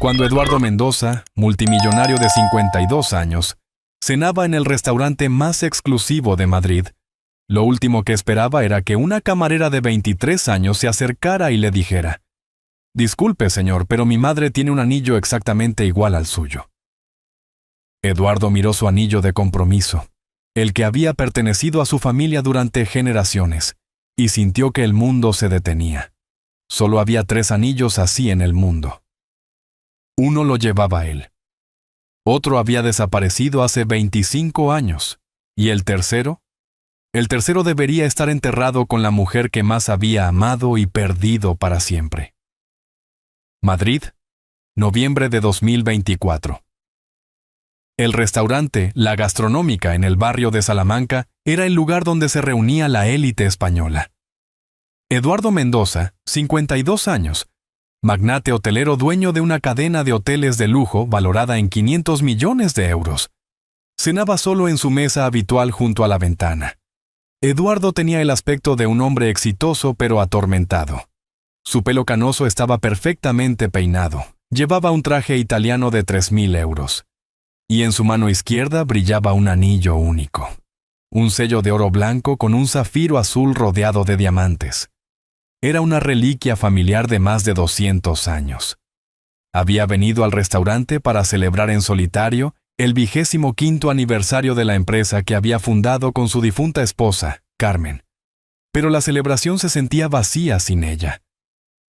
Cuando Eduardo Mendoza, multimillonario de 52 años, cenaba en el restaurante más exclusivo de Madrid, lo último que esperaba era que una camarera de 23 años se acercara y le dijera: «Disculpe, señor, pero mi madre tiene un anillo exactamente igual al suyo». Eduardo miró su anillo de compromiso, el que había pertenecido a su familia durante generaciones, y sintió que el mundo se detenía. Solo había 3 anillos así en el mundo. Uno lo llevaba él. Otro había desaparecido hace 25 años. ¿Y el tercero? El tercero debería estar enterrado con la mujer que más había amado y perdido para siempre. Madrid, noviembre de 2024. El restaurante La Gastronómica en el barrio de Salamanca era el lugar donde se reunía la élite española. Eduardo Mendoza, 52 años, magnate hotelero dueño de una cadena de hoteles de lujo valorada en 500 millones de euros. Cenaba solo en su mesa habitual junto a la ventana. Eduardo tenía el aspecto de un hombre exitoso pero atormentado. Su pelo canoso estaba perfectamente peinado. Llevaba un traje italiano de 3.000 euros. Y en su mano izquierda brillaba un anillo único. Un sello de oro blanco con un zafiro azul rodeado de diamantes. Era una reliquia familiar de más de 200 años. Había venido al restaurante para celebrar en solitario el 25º aniversario de la empresa que había fundado con su difunta esposa, Carmen. Pero la celebración se sentía vacía sin ella.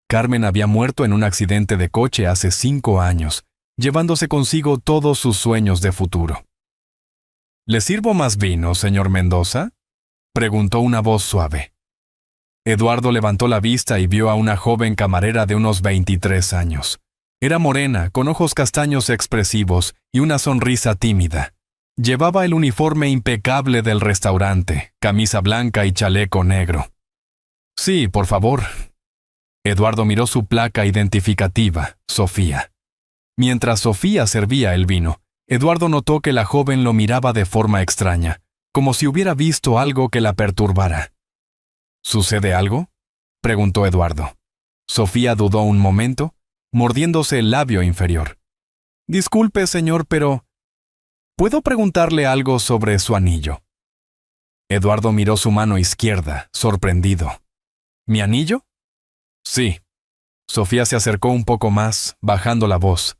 Carmen había muerto en un accidente de coche hace 5 años, llevándose consigo todos sus sueños de futuro. «¿Le sirvo más vino, señor Mendoza?», preguntó una voz suave. Eduardo levantó la vista y vio a una joven camarera de unos 23 años. Era morena, con ojos castaños expresivos y una sonrisa tímida. Llevaba el uniforme impecable del restaurante, camisa blanca y chaleco negro. «Sí, por favor». Eduardo miró su placa identificativa, Sofía. Mientras Sofía servía el vino, Eduardo notó que la joven lo miraba de forma extraña, como si hubiera visto algo que la perturbara. «¿Sucede algo?», preguntó Eduardo. Sofía dudó un momento, mordiéndose el labio inferior. «Disculpe, señor, pero ¿puedo preguntarle algo sobre su anillo?». Eduardo miró su mano izquierda, sorprendido. «¿Mi anillo?». «Sí». Sofía se acercó un poco más, bajando la voz.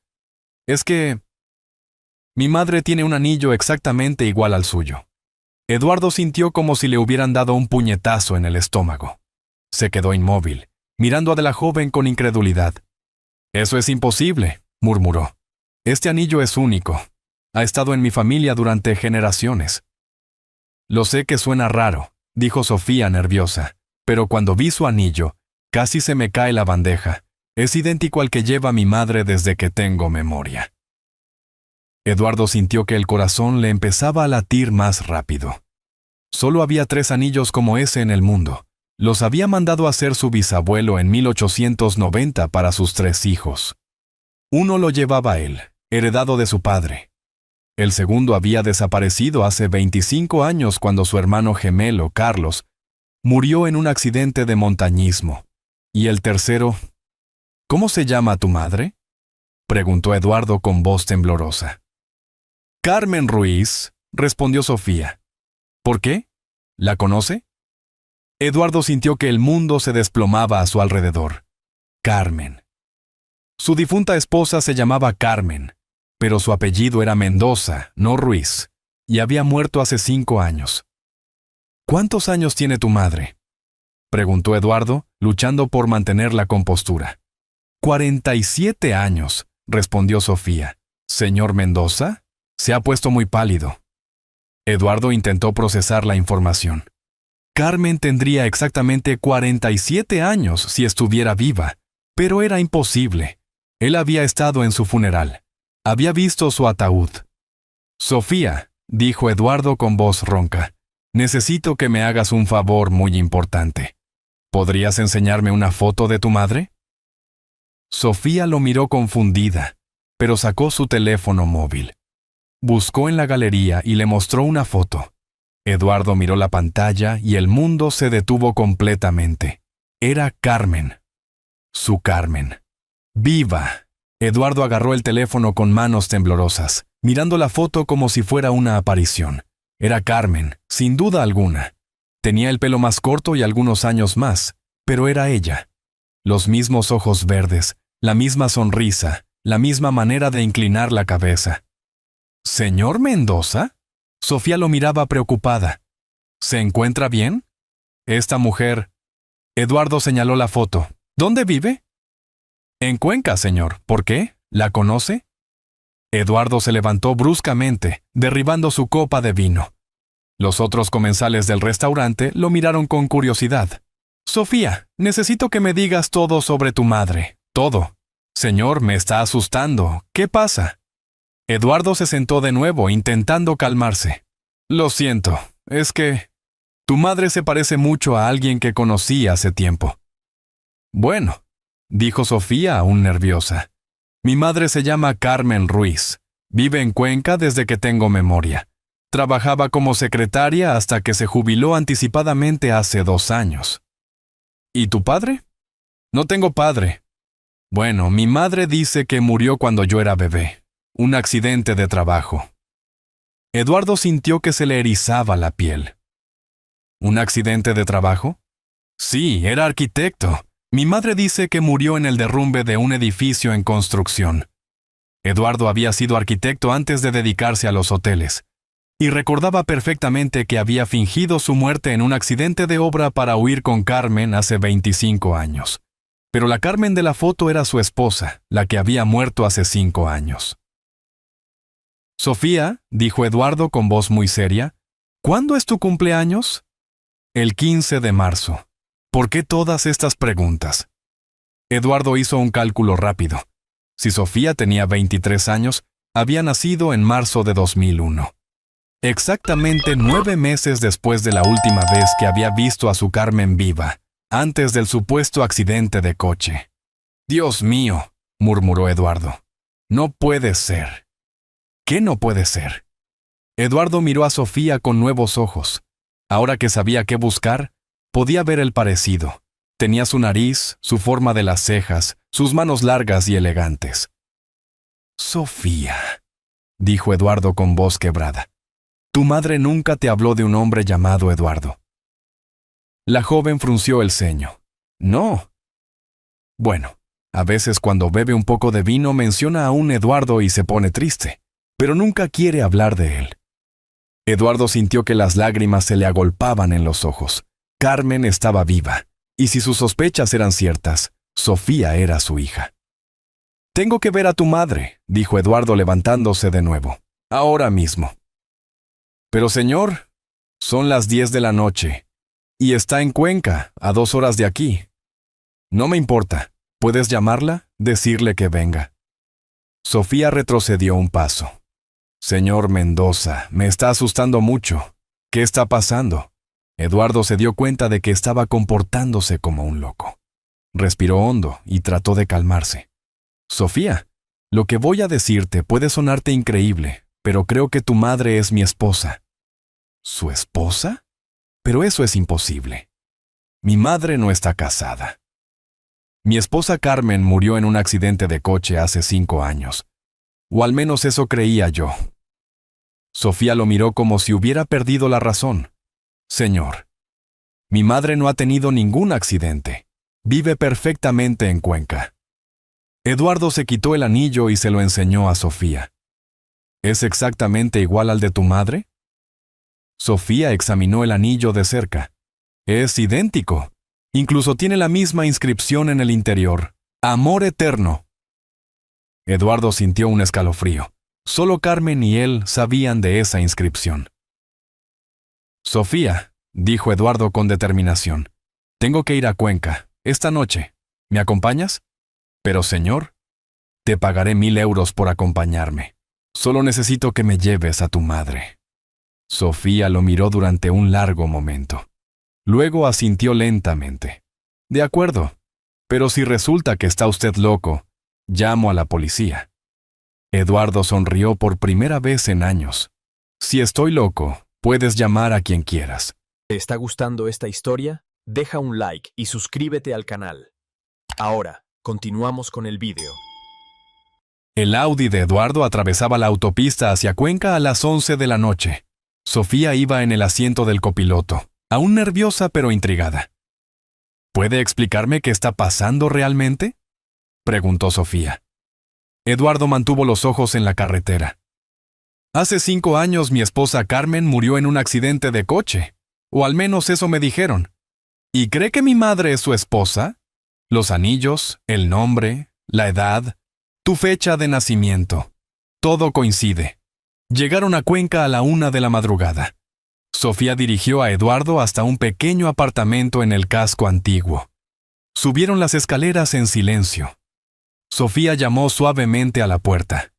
«Es que mi madre tiene un anillo exactamente igual al suyo». Eduardo sintió como si le hubieran dado un puñetazo en el estómago. Se quedó inmóvil, mirando a la joven con incredulidad. «Eso es imposible», murmuró. «Este anillo es único. Ha estado en mi familia durante generaciones». «Lo sé que suena raro», dijo Sofía nerviosa, «pero cuando vi su anillo, casi se me cae la bandeja. Es idéntico al que lleva mi madre desde que tengo memoria». Eduardo sintió que el corazón le empezaba a latir más rápido. Solo había 3 anillos como ese en el mundo. Los había mandado a hacer su bisabuelo en 1890 para sus 3 hijos. Uno lo llevaba él, heredado de su padre. El segundo había desaparecido hace 25 años cuando su hermano gemelo, Carlos, murió en un accidente de montañismo. Y el tercero... «¿Cómo se llama tu madre?», preguntó Eduardo con voz temblorosa. «Carmen Ruiz», respondió Sofía. «¿Por qué? ¿La conoce?». Eduardo sintió que el mundo se desplomaba a su alrededor. Carmen. Su difunta esposa se llamaba Carmen, pero su apellido era Mendoza, no Ruiz, y había muerto hace 5 años. «¿Cuántos años tiene tu madre?», preguntó Eduardo, luchando por mantener la compostura. «47 años», respondió Sofía. «¿Señor Mendoza?». Se ha puesto muy pálido. Eduardo intentó procesar la información. Carmen tendría exactamente 47 años si estuviera viva, pero era imposible. Él había estado en su funeral. Había visto su ataúd. «Sofía», dijo Eduardo con voz ronca, «necesito que me hagas un favor muy importante. ¿Podrías enseñarme una foto de tu madre?». Sofía lo miró confundida, pero sacó su teléfono móvil. Buscó en la galería y le mostró una foto. Eduardo miró la pantalla y el mundo se detuvo completamente. Era Carmen. Su Carmen. Viva. Eduardo agarró el teléfono con manos temblorosas, mirando la foto como si fuera una aparición. Era Carmen, sin duda alguna. Tenía el pelo más corto y algunos años más, pero era ella. Los mismos ojos verdes, la misma sonrisa, la misma manera de inclinar la cabeza. ¿Señor Mendoza? Sofía lo miraba preocupada. ¿Se encuentra bien? Esta mujer... Eduardo señaló la foto. ¿Dónde vive? En Cuenca, señor. ¿Por qué? ¿La conoce? Eduardo se levantó bruscamente, derribando su copa de vino. Los otros comensales del restaurante lo miraron con curiosidad. Sofía, necesito que me digas todo sobre tu madre. Todo. Señor, me está asustando. ¿Qué pasa? Eduardo se sentó de nuevo, intentando calmarse. Lo siento, es que... Tu madre se parece mucho a alguien que conocí hace tiempo. Bueno, dijo Sofía, aún nerviosa. Mi madre se llama Carmen Ruiz. Vive en Cuenca desde que tengo memoria. Trabajaba como secretaria hasta que se jubiló anticipadamente hace 2 años. ¿Y tu padre? No tengo padre. Bueno, mi madre dice que murió cuando yo era bebé. Un accidente de trabajo. Eduardo sintió que se le erizaba la piel. ¿Un accidente de trabajo? Sí, era arquitecto. Mi madre dice que murió en el derrumbe de un edificio en construcción. Eduardo había sido arquitecto antes de dedicarse a los hoteles, y recordaba perfectamente que había fingido su muerte en un accidente de obra para huir con Carmen hace 25 años. Pero la Carmen de la foto era su esposa, la que había muerto hace 5 años. Sofía, dijo Eduardo con voz muy seria, ¿cuándo es tu cumpleaños? El 15 de marzo. ¿Por qué todas estas preguntas? Eduardo hizo un cálculo rápido. Si Sofía tenía 23 años, había nacido en marzo de 2001. Exactamente 9 meses después de la última vez que había visto a su Carmen viva, antes del supuesto accidente de coche. Dios mío, murmuró Eduardo. No puede ser. ¿Qué no puede ser? Eduardo miró a Sofía con nuevos ojos. Ahora que sabía qué buscar, podía ver el parecido. Tenía su nariz, su forma de las cejas, sus manos largas y elegantes. Sofía, dijo Eduardo con voz quebrada. Tu madre nunca te habló de un hombre llamado Eduardo. La joven frunció el ceño. No. Bueno, a veces cuando bebe un poco de vino menciona a un Eduardo y se pone triste, pero nunca quiere hablar de él. Eduardo sintió que las lágrimas se le agolpaban en los ojos. Carmen estaba viva, y si sus sospechas eran ciertas, Sofía era su hija. Tengo que ver a tu madre, dijo Eduardo levantándose de nuevo. Ahora mismo. Pero señor, son las 10 de la noche, y está en Cuenca, a 2 horas de aquí. No me importa. ¿Puedes llamarla? Decirle que venga. Sofía retrocedió un paso. Señor Mendoza, me está asustando mucho. ¿Qué está pasando? Eduardo se dio cuenta de que estaba comportándose como un loco. Respiró hondo y trató de calmarse. Sofía, lo que voy a decirte puede sonarte increíble, pero creo que tu madre es mi esposa. ¿Su esposa? Pero eso es imposible. Mi madre no está casada. Mi esposa Carmen murió en un accidente de coche hace 5 años. O al menos eso creía yo. Sofía lo miró como si hubiera perdido la razón. Señor, mi madre no ha tenido ningún accidente. Vive perfectamente en Cuenca. Eduardo se quitó el anillo y se lo enseñó a Sofía. ¿Es exactamente igual al de tu madre? Sofía examinó el anillo de cerca. Es idéntico. Incluso tiene la misma inscripción en el interior. Amor eterno. Eduardo sintió un escalofrío. Solo Carmen y él sabían de esa inscripción. Sofía, dijo Eduardo con determinación, tengo que ir a Cuenca, esta noche. ¿Me acompañas? Pero señor, te pagaré 1000 euros por acompañarme. Solo necesito que me lleves a tu madre. Sofía lo miró durante un largo momento. Luego asintió lentamente. De acuerdo, pero si resulta que está usted loco, llamo a la policía. Eduardo sonrió por primera vez en años. Si estoy loco, puedes llamar a quien quieras. ¿Te está gustando esta historia? Deja un like y suscríbete al canal. Ahora, continuamos con el vídeo. El Audi de Eduardo atravesaba la autopista hacia Cuenca a las 11 de la noche. Sofía iba en el asiento del copiloto, aún nerviosa pero intrigada. ¿Puede explicarme qué está pasando realmente?, preguntó Sofía. Eduardo mantuvo los ojos en la carretera. Hace 5 años mi esposa Carmen murió en un accidente de coche, o al menos eso me dijeron. ¿Y cree que mi madre es su esposa? Los anillos, el nombre, la edad, tu fecha de nacimiento. Todo coincide. Llegaron a Cuenca a la 1 de la madrugada. Sofía dirigió a Eduardo hasta un pequeño apartamento en el casco antiguo. Subieron las escaleras en silencio. Sofía llamó suavemente a la puerta.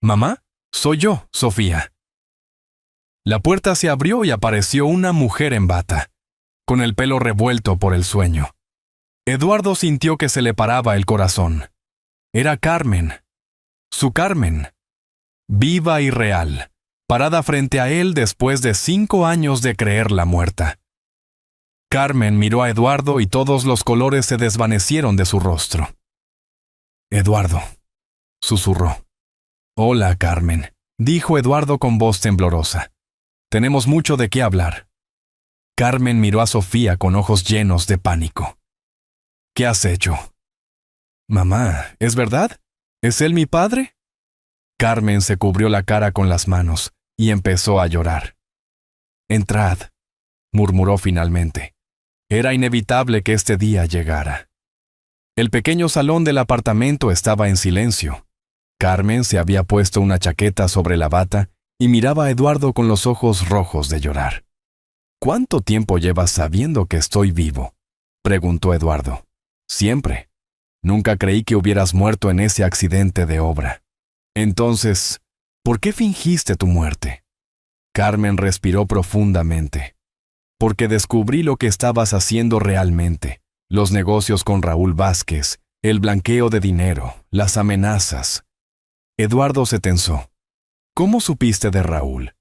«Mamá, soy yo, Sofía». La puerta se abrió y apareció una mujer en bata, con el pelo revuelto por el sueño. Eduardo sintió que se le paraba el corazón. Era Carmen. Su Carmen. Viva y real, parada frente a él después de 5 años de creerla muerta. Carmen miró a Eduardo y todos los colores se desvanecieron de su rostro. «Eduardo», susurró. «Hola, Carmen», dijo Eduardo con voz temblorosa. «Tenemos mucho de qué hablar». Carmen miró a Sofía con ojos llenos de pánico. «¿Qué has hecho?» «Mamá, ¿es verdad? ¿Es él mi padre?» Carmen se cubrió la cara con las manos y empezó a llorar. «Entrad», murmuró finalmente. Era inevitable que este día llegara. El pequeño salón del apartamento estaba en silencio. Carmen se había puesto una chaqueta sobre la bata y miraba a Eduardo con los ojos rojos de llorar. «¿Cuánto tiempo llevas sabiendo que estoy vivo?», preguntó Eduardo. «Siempre. Nunca creí que hubieras muerto en ese accidente de obra. Entonces, ¿por qué fingiste tu muerte?» Carmen respiró profundamente. «Porque descubrí lo que estabas haciendo realmente. Los negocios con Raúl Vázquez, el blanqueo de dinero, las amenazas». Eduardo se tensó. «¿Cómo supiste de Raúl?»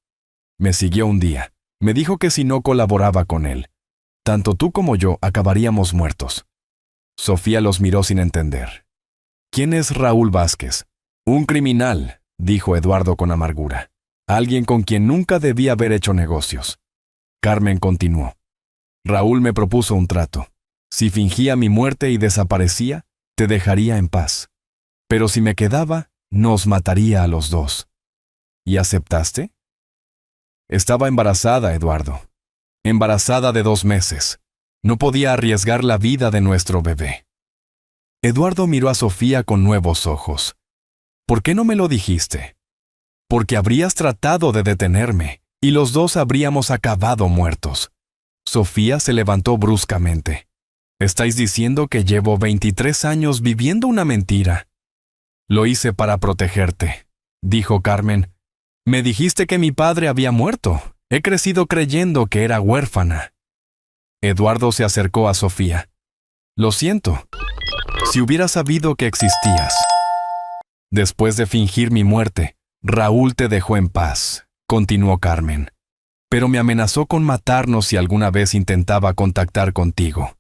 «Me siguió un día. Me dijo que si no colaboraba con él, tanto tú como yo acabaríamos muertos». Sofía los miró sin entender. «¿Quién es Raúl Vázquez?» «Un criminal», dijo Eduardo con amargura. «Alguien con quien nunca debí haber hecho negocios». Carmen continuó. «Raúl me propuso un trato. Si fingía mi muerte y desaparecía, te dejaría en paz. Pero si me quedaba, nos mataría a los dos». ¿Y aceptaste? Estaba embarazada, Eduardo. Embarazada de 2 meses. No podía arriesgar la vida de nuestro bebé. Eduardo miró a Sofía con nuevos ojos. «¿Por qué no me lo dijiste?» «Porque habrías tratado de detenerme, y los dos habríamos acabado muertos». Sofía se levantó bruscamente. «¿Estáis diciendo que llevo 23 años viviendo una mentira?» «Lo hice para protegerte», dijo Carmen. «Me dijiste que mi padre había muerto. He crecido creyendo que era huérfana». Eduardo se acercó a Sofía. «Lo siento. Si hubiera sabido que existías». «Después de fingir mi muerte, Raúl te dejó en paz», continuó Carmen. «Pero me amenazó con matarnos si alguna vez intentaba contactar contigo.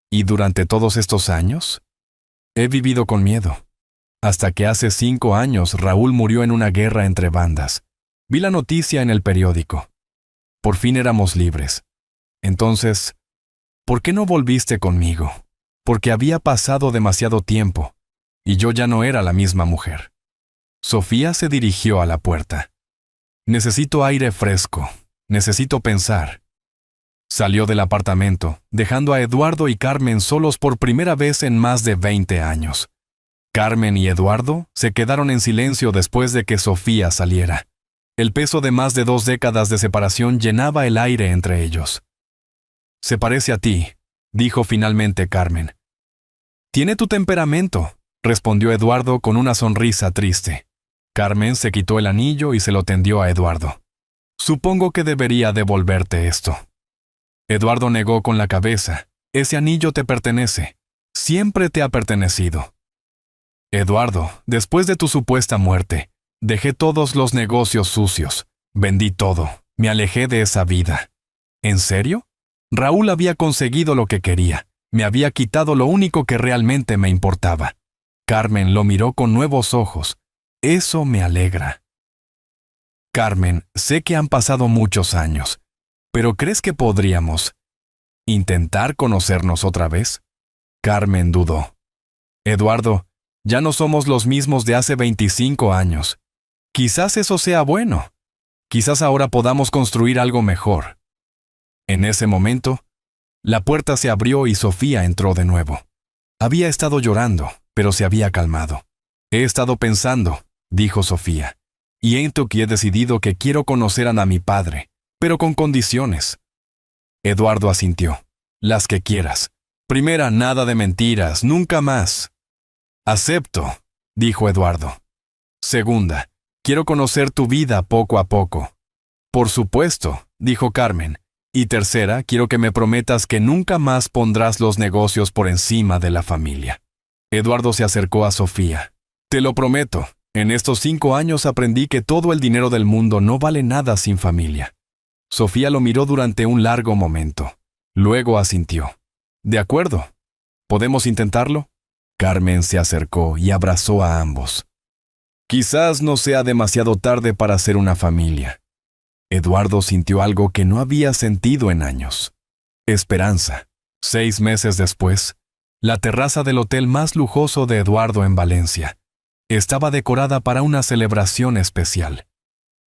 ¿Y durante todos estos años? He vivido con miedo. Hasta que hace 5 años Raúl murió en una guerra entre bandas. Vi la noticia en el periódico. Por fin éramos libres. Entonces, ¿por qué no volviste conmigo? Porque había pasado demasiado tiempo, y yo ya no era la misma mujer». Sofía se dirigió a la puerta. «Necesito aire fresco. Necesito pensar». Salió del apartamento, dejando a Eduardo y Carmen solos por primera vez en más de 20 años. Carmen y Eduardo se quedaron en silencio después de que Sofía saliera. El peso de más de 2 décadas de separación llenaba el aire entre ellos. «Se parece a ti», dijo finalmente Carmen. «Tiene tu temperamento», respondió Eduardo con una sonrisa triste. Carmen se quitó el anillo y se lo tendió a Eduardo. «Supongo que debería devolverte esto». Eduardo negó con la cabeza. «Ese anillo te pertenece. Siempre te ha pertenecido». «Eduardo, después de tu supuesta muerte, dejé todos los negocios sucios. Vendí todo. Me alejé de esa vida». «¿En serio?» Raúl había conseguido lo que quería. Me había quitado lo único que realmente me importaba. Carmen lo miró con nuevos ojos, Eso me alegra. Carmen, sé que han pasado muchos años, pero ¿crees que podríamos intentar conocernos otra vez? Carmen dudó. Eduardo, ya no somos los mismos de hace 25 años. Quizás eso sea bueno. Quizás ahora podamos construir algo mejor. En ese momento, la puerta se abrió y Sofía entró de nuevo. Había estado llorando, pero se había calmado. He estado pensando, dijo Sofía, y he decidido que quiero conocer a mi padre, pero con condiciones. Eduardo asintió. Las que quieras. Primera, nada de mentiras, nunca más. Acepto, dijo Eduardo. Segunda, quiero conocer tu vida poco a poco. Por supuesto, dijo Carmen. Y tercera, quiero que me prometas que nunca más pondrás los negocios por encima de la familia. Eduardo se acercó a Sofía. Te lo prometo, en estos 5 años aprendí que todo el dinero del mundo no vale nada sin familia. Sofía lo miró durante un largo momento. Luego asintió. De acuerdo. ¿Podemos intentarlo? Carmen se acercó y abrazó a ambos. Quizás no sea demasiado tarde para hacer una familia. Eduardo sintió algo que no había sentido en años. Esperanza. 6 meses después, la terraza del hotel más lujoso de Eduardo en Valencia estaba decorada para una celebración especial.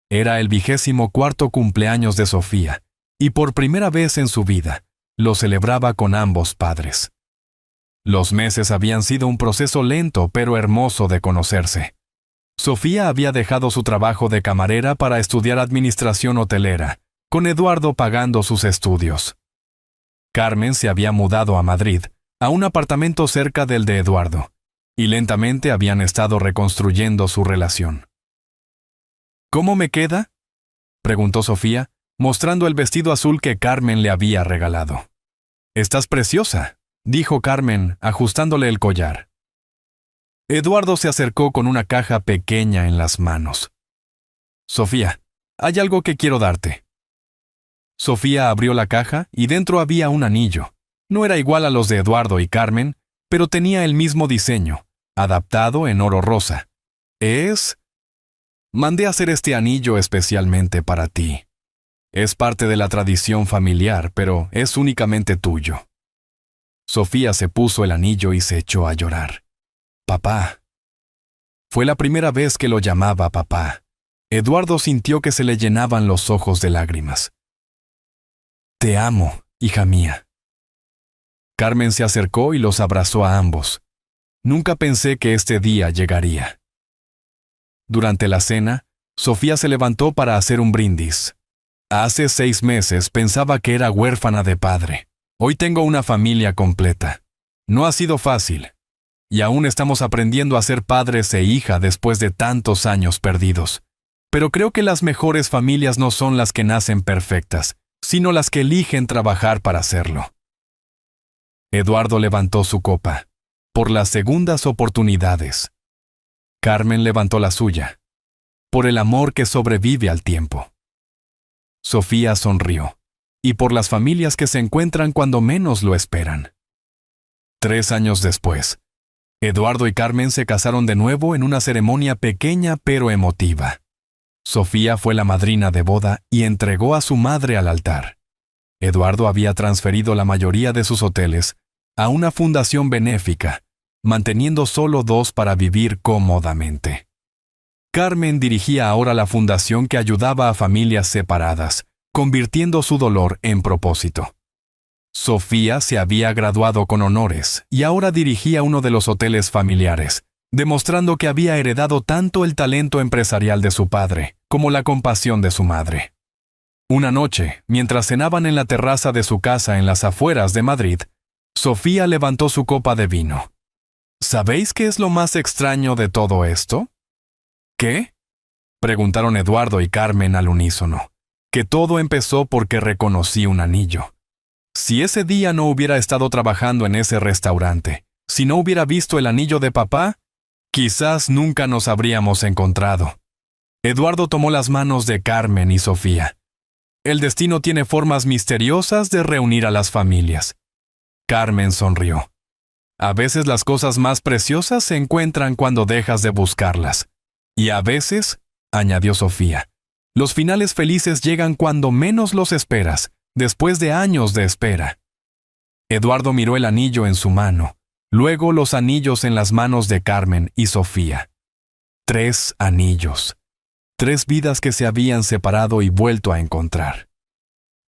Era el 24º cumpleaños de Sofía, y por primera vez en su vida, lo celebraba con ambos padres. Los meses habían sido un proceso lento pero hermoso de conocerse. Sofía había dejado su trabajo de camarera para estudiar administración hotelera, con Eduardo pagando sus estudios. Carmen se había mudado a Madrid, a un apartamento cerca del de Eduardo, y lentamente habían estado reconstruyendo su relación. ¿Cómo me queda?, preguntó Sofía, mostrando el vestido azul que Carmen le había regalado. «Estás preciosa», dijo Carmen, ajustándole el collar. Eduardo se acercó con una caja pequeña en las manos. «Sofía, hay algo que quiero darte». Sofía abrió la caja y dentro había un anillo. No era igual a los de Eduardo y Carmen, pero tenía el mismo diseño, adaptado en oro rosa. Mandé hacer este anillo especialmente para ti. Es parte de la tradición familiar, pero es únicamente tuyo. Sofía se puso el anillo y se echó a llorar. Papá. Fue la primera vez que lo llamaba papá. Eduardo sintió que se le llenaban los ojos de lágrimas. Te amo, hija mía. Carmen se acercó y los abrazó a ambos. Nunca pensé que este día llegaría. Durante la cena, Sofía se levantó para hacer un brindis. Hace 6 meses pensaba que era huérfana de padre. Hoy tengo una familia completa. No ha sido fácil. Y aún estamos aprendiendo a ser padres e hija después de tantos años perdidos. Pero creo que las mejores familias no son las que nacen perfectas, sino las que eligen trabajar para hacerlo. Eduardo levantó su copa. Por las segundas oportunidades. Carmen levantó la suya. Por el amor que sobrevive al tiempo. Sofía sonrió. Y por las familias que se encuentran cuando menos lo esperan. 3 años después, Eduardo y Carmen se casaron de nuevo en una ceremonia pequeña pero emotiva. Sofía fue la madrina de boda y entregó a su madre al altar. Eduardo había transferido la mayoría de sus hoteles a una fundación benéfica, manteniendo solo 2 para vivir cómodamente. Carmen dirigía ahora la fundación que ayudaba a familias separadas, convirtiendo su dolor en propósito. Sofía se había graduado con honores y ahora dirigía uno de los hoteles familiares, demostrando que había heredado tanto el talento empresarial de su padre como la compasión de su madre. Una noche, mientras cenaban en la terraza de su casa en las afueras de Madrid, Sofía levantó su copa de vino. ¿Sabéis qué es lo más extraño de todo esto? ¿Qué? Preguntaron Eduardo y Carmen al unísono. Que todo empezó porque reconocí un anillo. Si ese día no hubiera estado trabajando en ese restaurante, si no hubiera visto el anillo de papá, quizás nunca nos habríamos encontrado. Eduardo tomó las manos de Carmen y Sofía. El destino tiene formas misteriosas de reunir a las familias. Carmen sonrió. A veces las cosas más preciosas se encuentran cuando dejas de buscarlas. Y a veces, añadió Sofía, los finales felices llegan cuando menos los esperas, después de años de espera. Eduardo miró el anillo en su mano, luego los anillos en las manos de Carmen y Sofía. 3 anillos. 3 vidas que se habían separado y vuelto a encontrar.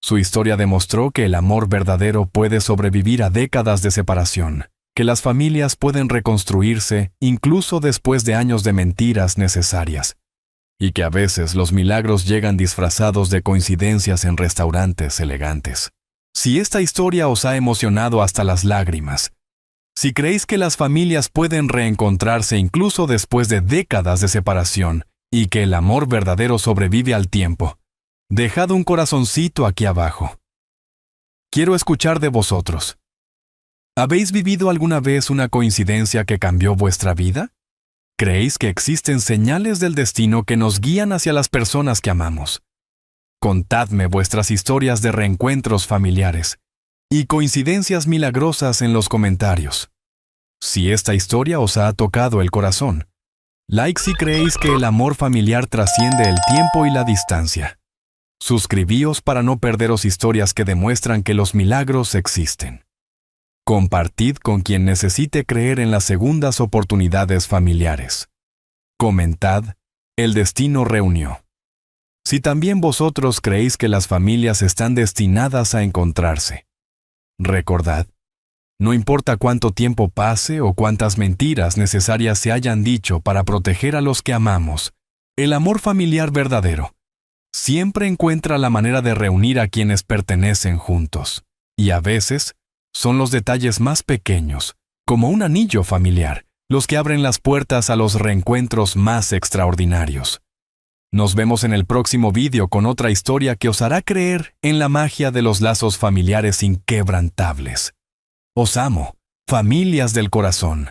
Su historia demostró que el amor verdadero puede sobrevivir a décadas de separación, que las familias pueden reconstruirse incluso después de años de mentiras necesarias, y que a veces los milagros llegan disfrazados de coincidencias en restaurantes elegantes. Si esta historia os ha emocionado hasta las lágrimas, si creéis que las familias pueden reencontrarse incluso después de décadas de separación y que el amor verdadero sobrevive al tiempo, dejad un corazoncito aquí abajo. Quiero escuchar de vosotros. ¿Habéis vivido alguna vez una coincidencia que cambió vuestra vida? ¿Creéis que existen señales del destino que nos guían hacia las personas que amamos? Contadme vuestras historias de reencuentros familiares y coincidencias milagrosas en los comentarios. Si esta historia os ha tocado el corazón, like si creéis que el amor familiar trasciende el tiempo y la distancia. Suscribíos para no perderos historias que demuestran que los milagros existen. Compartid con quien necesite creer en las segundas oportunidades familiares. Comentad, el destino reunió. Si también vosotros creéis que las familias están destinadas a encontrarse, recordad, no importa cuánto tiempo pase o cuántas mentiras necesarias se hayan dicho para proteger a los que amamos, el amor familiar verdadero siempre encuentra la manera de reunir a quienes pertenecen juntos. Y a veces, son los detalles más pequeños, como un anillo familiar, los que abren las puertas a los reencuentros más extraordinarios. Nos vemos en el próximo vídeo con otra historia que os hará creer en la magia de los lazos familiares inquebrantables. Os amo, familias del corazón.